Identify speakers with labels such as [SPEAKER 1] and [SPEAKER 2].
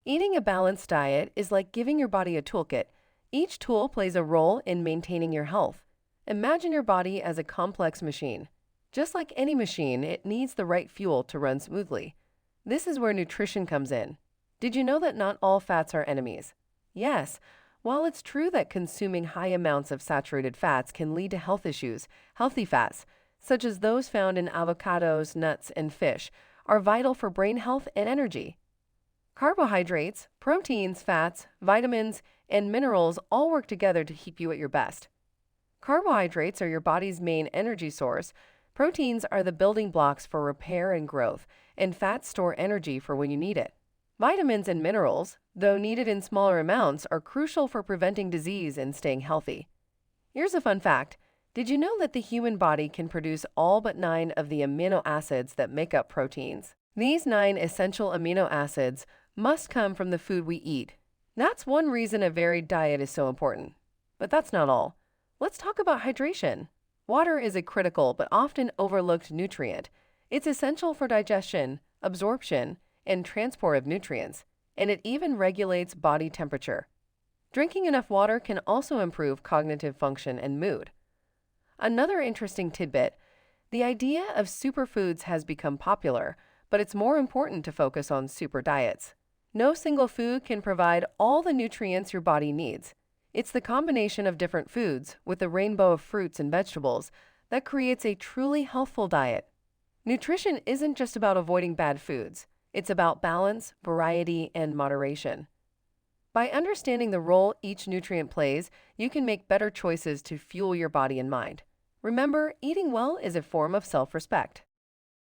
[SPEAKER 1] Eating a balanced diet is like giving your body a toolkit. Each tool plays a role in maintaining your health. Imagine your body as a complex machine. Just like any machine, it needs the right fuel to run smoothly. This is where nutrition comes in. Did you know that not all fats are enemies? Yes, while it's true that consuming high amounts of saturated fats can lead to health issues, healthy fats, such as those found in avocados, nuts, and fish, are vital for brain health and energy. Carbohydrates, proteins, fats, vitamins, and minerals all work together to keep you at your best. Carbohydrates are your body's main energy source. Proteins are the building blocks for repair and growth, and fats store energy for when you need it. Vitamins and minerals, though needed in smaller amounts, are crucial for preventing disease and staying healthy. Here's a fun fact. Did you know that the human body can produce all but 9 of the amino acids that make up proteins? These 9 essential amino acids must come from the food we eat. That's one reason a varied diet is so important. But that's not all. Let's talk about hydration. Water is a critical but often overlooked nutrient. It's essential for digestion, absorption, and transport of nutrients, and it even regulates body temperature. Drinking enough water can also improve cognitive function and mood. Another interesting tidbit, the idea of superfoods has become popular, but it's more important to focus on super diets. No single food can provide all the nutrients your body needs. It's the combination of different foods with a rainbow of fruits and vegetables that creates a truly healthful diet. Nutrition isn't just about avoiding bad foods. It's about balance, variety, and moderation. By understanding the role each nutrient plays, you can make better choices to fuel your body and mind. Remember, eating well is a form of self-respect.